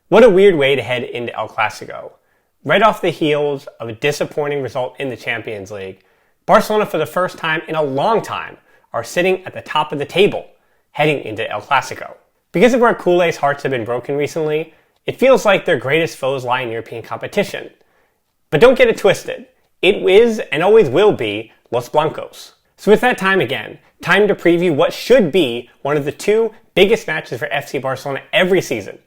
What a weird way to head into El Clásico. Right off the heels of a disappointing result in the Champions League, Barcelona for the first time in a long time are sitting at the top of the table heading into El Clásico. Because of where Culés' hearts have been broken recently, it feels like their greatest foes lie in European competition. But don't get it twisted. It is and always will be Los Blancos. So it's that time again. Time to preview what should be one of the two biggest matches for FC Barcelona every season.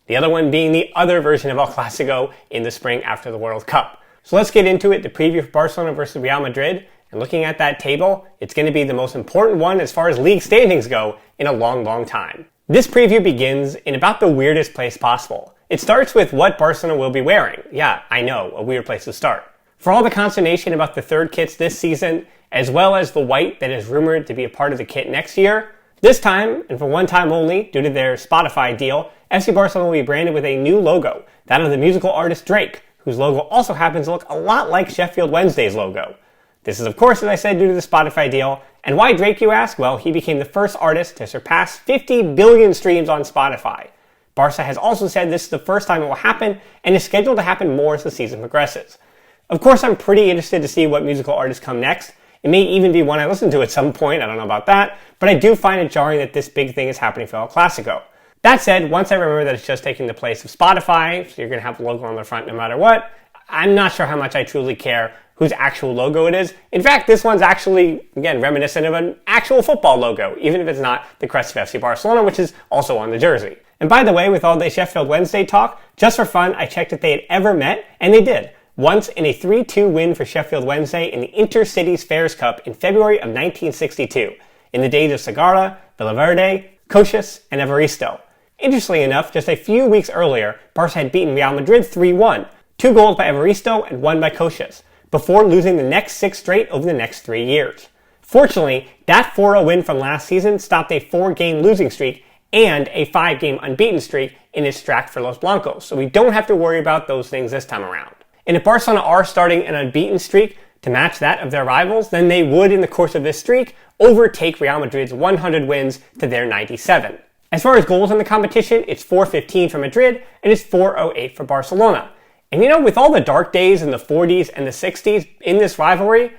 The other one being the other version of El Clásico in the spring after the World Cup. So let's get into it, the preview for Barcelona versus Real Madrid. And looking at that table, it's going to be the most important one as far as league standings go in a long, long time. This preview begins in about the weirdest place possible. It starts with what Barcelona will be wearing. Yeah, I know, a weird place to start. For all the consternation about the third kits this season, as well as the white that is rumored to be a part of the kit next year, this time, and for one time only, due to their Spotify deal, FC Barcelona will be branded with a new logo, that of the musical artist Drake, whose logo also happens to look a lot like Sheffield Wednesday's logo. This is, of course, as I said, due to the Spotify deal. And why Drake, you ask? Well, he became the first artist to surpass 50 billion streams on Spotify. Barca has also said this is the first time it will happen, and is scheduled to happen more as the season progresses. Of course, I'm pretty interested to see what musical artists come next. It may even be one I listen to at some point, I don't know about that, but I do find it jarring that this big thing is happening for El Clásico. That said, once I remember that it's just taking the place of Spotify, so you're going to have the logo on the front no matter what, I'm not sure how much I truly care whose actual logo it is. In fact, this one's actually, again, reminiscent of an actual football logo, even if it's not the crest of FC Barcelona, which is also on the jersey. And by the way, with all the Sheffield Wednesday talk, just for fun, I checked if they had ever met, and they did. Once in a 3-2 win for Sheffield Wednesday in the Intercities Fairs Cup in February of 1962, in the days of Segarra, Villaverde, Coixas, and Evaristo. Interestingly enough, just a few weeks earlier, Barça had beaten Real Madrid 3-1, 2 goals by Evaristo and 1 by Coixas, before losing the next 6 straight over the next 3 years. Fortunately, that 4-0 win from last season stopped a 4-game losing streak and a 5-game unbeaten streak in its track for Los Blancos, so we don't have to worry about those things this time around. And if Barcelona are starting an unbeaten streak to match that of their rivals, then they would, in the course of this streak, overtake Real Madrid's 100 wins to their 97. As far as goals in the competition, it's 415 for Madrid, and it's 408 for Barcelona. And you know, with all the dark days in the 40s and the 60s in this rivalry,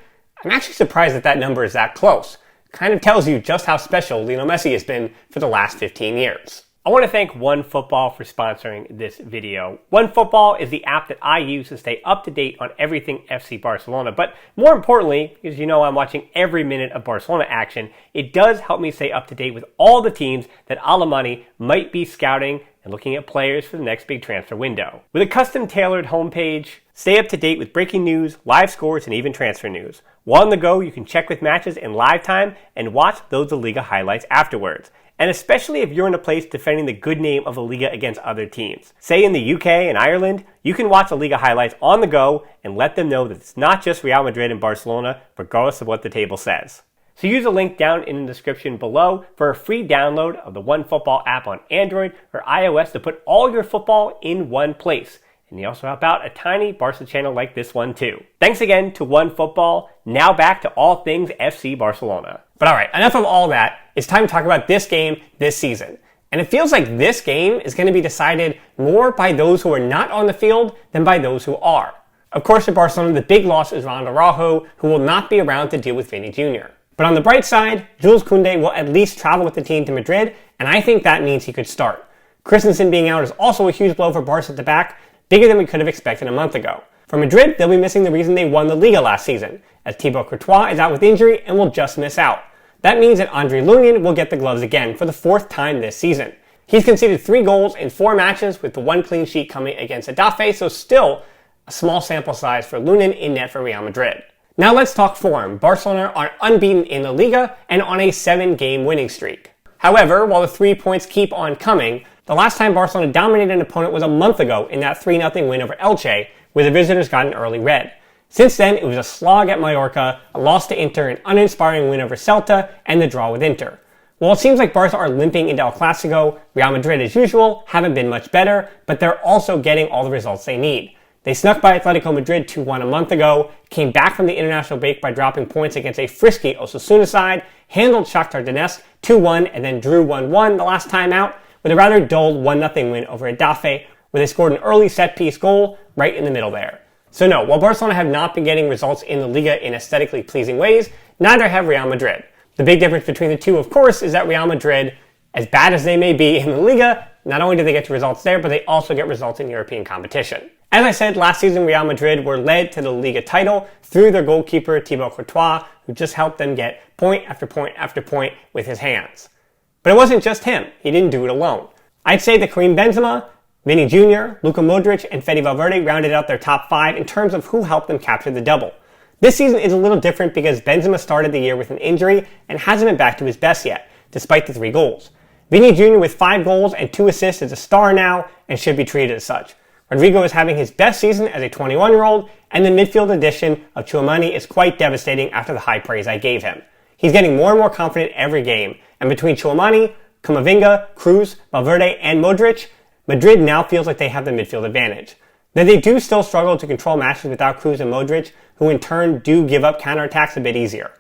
I'm actually surprised that that number is that close. Kind of tells you just how special Lionel Messi has been for the last 15 years. I want to thank OneFootball for sponsoring this video. OneFootball is the app that I use to stay up to date on everything FC Barcelona. But more importantly, because you know I'm watching every minute of Barcelona action, it does help me stay up to date with all the teams that Alemany might be scouting and looking at players for the next big transfer window. With a custom-tailored homepage, stay up to date with breaking news, live scores, and even transfer news. While on the go, you can check with matches in live time and watch those Liga highlights afterwards. And especially if you're in a place defending the good name of the Liga against other teams. Say in the UK and Ireland, you can watch the Liga highlights on the go and let them know that it's not just Real Madrid and Barcelona, regardless of what the table says. So use the link down in the description below for a free download of the OneFootball app on Android or iOS to put all your football in one place. And you also help out a tiny Barca channel like this one too. Thanks again to OneFootball. Now back to all things FC Barcelona. But alright, enough of all that. It's time to talk about this game this season. And it feels like this game is going to be decided more by those who are not on the field than by those who are. Of course, for Barcelona, the big loss is Ronald Araujo, who will not be around to deal with Vini Jr. But on the bright side, Jules Koundé will at least travel with the team to Madrid, and I think that means he could start. Christensen being out is also a huge blow for Barca at the back, bigger than we could have expected a month ago. For Madrid, they'll be missing the reason they won the Liga last season, as Thibaut Courtois is out with injury and will just miss out. That means that Andre Lunin will get the gloves again for the 4th time this season. He's conceded 3 goals in 4 matches, with the 1 clean sheet coming against Getafe, so still a small sample size for Lunin in net for Real Madrid. Now let's talk form. Barcelona are unbeaten in the Liga and on a 7-game winning streak. However, while the 3 points keep on coming, the last time Barcelona dominated an opponent was a month ago in that 3-0 win over Elche, where the visitors got an early red. Since then, it was a slog at Mallorca, a loss to Inter, an uninspiring win over Celta, and the draw with Inter. While it seems like Barca are limping into El Clásico, Real Madrid, as usual, haven't been much better, but they're also getting all the results they need. They snuck by Atletico Madrid 2-1 a month ago, came back from the international break by dropping points against a frisky Osasuna side, handled Shakhtar Donetsk 2-1, and then drew 1-1 the last time out, with a rather dull 1-0 win over Getafe, where they scored an early set-piece goal right in the middle there. So no, while Barcelona have not been getting results in the Liga in aesthetically pleasing ways, neither have Real Madrid. The big difference between the two, of course, is that Real Madrid, as bad as they may be in the Liga, not only do they get to results there, but they also get results in European competition. As I said, last season Real Madrid were led to the Liga title through their goalkeeper Thibaut Courtois, who just helped them get point after point after point with his hands. But it wasn't just him. He didn't do it alone. I'd say that Karim Benzema, Vini Jr., Luka Modric, and Fede Valverde rounded out their top 5 in terms of who helped them capture the double. This season is a little different because Benzema started the year with an injury and hasn't been back to his best yet, despite the 3 goals. Vini Jr. with 5 goals and 2 assists is a star now and should be treated as such. Rodrigo is having his best season as a 21-year-old, and the midfield addition of Tchouaméni is quite devastating after the high praise I gave him. He's getting more and more confident every game, and between Tchouaméni, Camavinga, Kroos, Valverde, and Modric, Madrid now feels like they have the midfield advantage. Though they do still struggle to control matches without Kroos and Modric, who in turn do give up counterattacks a bit easier.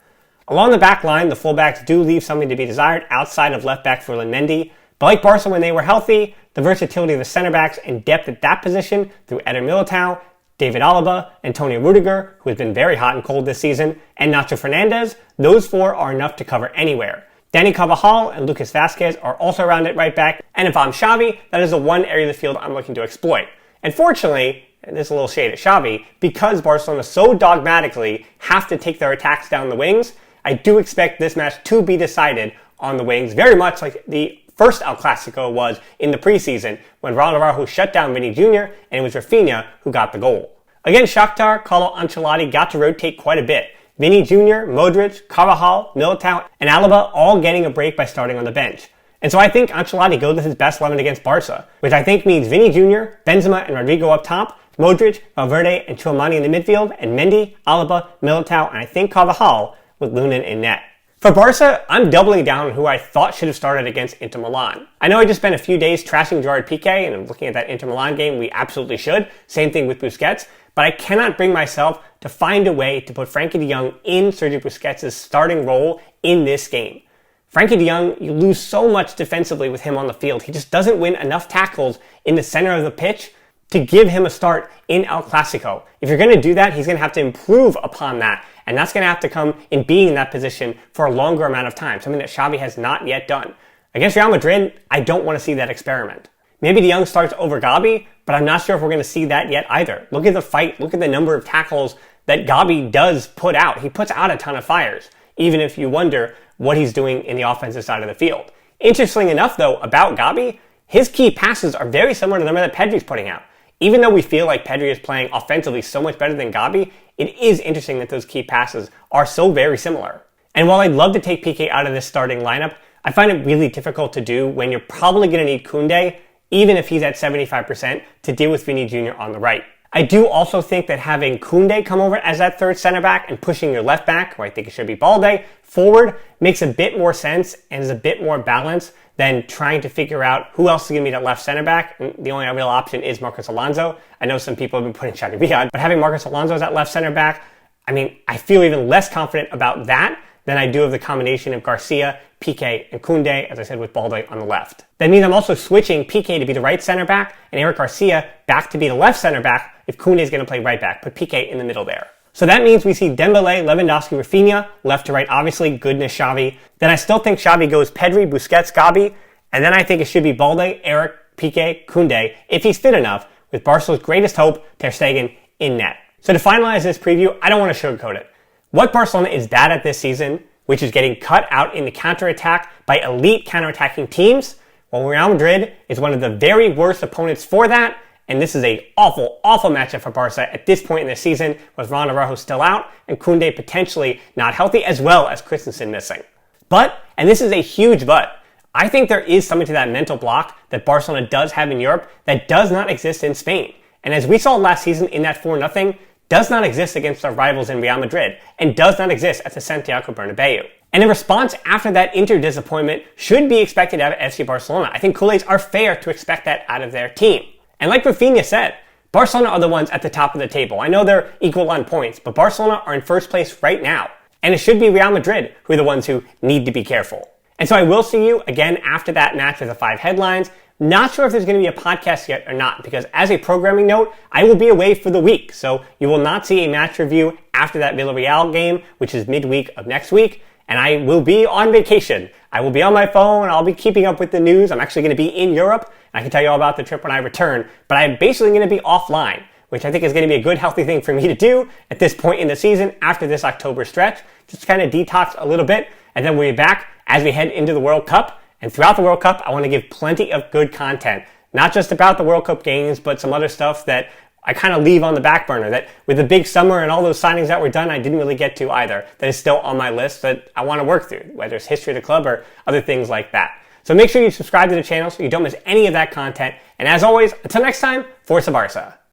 Along the back line, the fullbacks do leave something to be desired outside of left-back Ferland Mendy, but like Barca when they were healthy, the versatility of the center-backs and depth at that position through Eder Militao, David Alaba, Antonio Rudiger, who has been very hot and cold this season, and Nacho Fernandez, those 4 are enough to cover anywhere. Dani Carvajal and Lucas Vazquez are also around at right back, and if I'm Xavi, that is the one area of the field I'm looking to exploit. And fortunately, and there's a little shade at Xavi, because Barcelona so dogmatically have to take their attacks down the wings, I do expect this match to be decided on the wings, very much like the first El Clásico was in the preseason when Ronald Araujo shut down Vini Jr. and it was Rafinha who got the goal. Against Shakhtar, Carlo Ancelotti got to rotate quite a bit. Vini Jr., Modric, Carvajal, Militao, and Alaba all getting a break by starting on the bench. And so I think Ancelotti goes with his best 11 against Barca, which I think means Vini Jr., Benzema, and Rodrigo up top, Modric, Valverde, and Tchouaméni in the midfield, and Mendy, Alaba, Militao, and I think Carvajal with Lunin in net. For Barca, I'm doubling down on who I thought should have started against Inter Milan. I know I just spent a few days trashing Gerard Piqué, and I'm looking at that Inter Milan game, we absolutely should. Same thing with Busquets, but I cannot bring myself to find a way to put Frankie de Jong in Sergio Busquets' starting role in this game. Frankie de Jong, you lose so much defensively with him on the field. He just doesn't win enough tackles in the center of the pitch to give him a start in El Clásico. If you're going to do that, he's going to have to improve upon that. And that's going to have to come in being in that position for a longer amount of time, something that Xavi has not yet done. Against Real Madrid, I don't want to see that experiment. Maybe de Jong starts over Gabi, but I'm not sure if we're going to see that yet either. Look at the fight, look at the number of tackles that Gabi does put out. He puts out a ton of fires, even if you wonder what he's doing in the offensive side of the field. Interestingly enough, though, about Gabi, his key passes are very similar to the number that Pedri's putting out. Even though we feel like Pedri is playing offensively so much better than Gabi, it is interesting that those key passes are so very similar. And while I'd love to take Piqué out of this starting lineup, I find it really difficult to do when you're probably going to need Koundé, even if he's at 75%, to deal with Vini Jr. on the right. I do also think that having Koundé come over as that third center back and pushing your left back, where I think it should be Balde, forward makes a bit more sense and is a bit more balanced than trying to figure out who else is going to be that left center back. And the only real option is Marcos Alonso. I know some people have been putting Xavi Beyond, but having Marcos Alonso as that left center back, I feel even less confident about that than I do of the combination of Garcia, Piqué, and Koundé, as I said, with Balde on the left. That means I'm also switching Piqué to be the right center back and Eric Garcia back to be the left center back if Koundé is going to play right back. Put Piqué in the middle there. So that means we see Dembélé, Lewandowski, Rafinha, left to right, obviously, goodness Xavi. Then I still think Xavi goes Pedri, Busquets, Gabi, and then I think it should be Balde, Eric, Piqué, Koundé, if he's fit enough, with Barcelona's greatest hope, Ter Stegen, in net. So to finalize this preview, I don't want to sugarcoat it. What Barcelona is bad at this season, which is getting cut out in the counterattack by elite counterattacking teams, while Real Madrid is one of the very worst opponents for that, and this is an awful, awful matchup for Barca at this point in the season, with Ronald Araujo still out and Koundé potentially not healthy, as well as Christensen missing. But, and this is a huge but, I think there is something to that mental block that Barcelona does have in Europe that does not exist in Spain. And as we saw last season in that 4-0, does not exist against our rivals in Real Madrid, and does not exist at the Santiago Bernabeu. And in response after that Inter disappointment should be expected out of FC Barcelona. I think culés are fair to expect that out of their team. And like Rafinha said, Barcelona are the ones at the top of the table. I know they're equal on points, but Barcelona are in first place right now. And it should be Real Madrid who are the ones who need to be careful. And so I will see you again after that match with the 5 headlines. Not sure if there's going to be a podcast yet or not, because as a programming note, I will be away for the week. So you will not see a match review after that Villarreal game, which is midweek of next week. And I will be on vacation. I will be on my phone. I'll be keeping up with the news. I'm actually going to be in Europe. And I can tell you all about the trip when I return. But I'm basically going to be offline, which I think is going to be a good, healthy thing for me to do at this point in the season after this October stretch. Just kind of detox a little bit. And then we'll be back as we head into the World Cup. And throughout the World Cup, I want to give plenty of good content. Not just about the World Cup games, but some other stuff that I kind of leave on the back burner, that with the big summer and all those signings that were done, I didn't really get to either. That is still on my list that I want to work through, whether it's history of the club or other things like that. So make sure you subscribe to the channel so you don't miss any of that content. And as always, until next time, Forza Barça.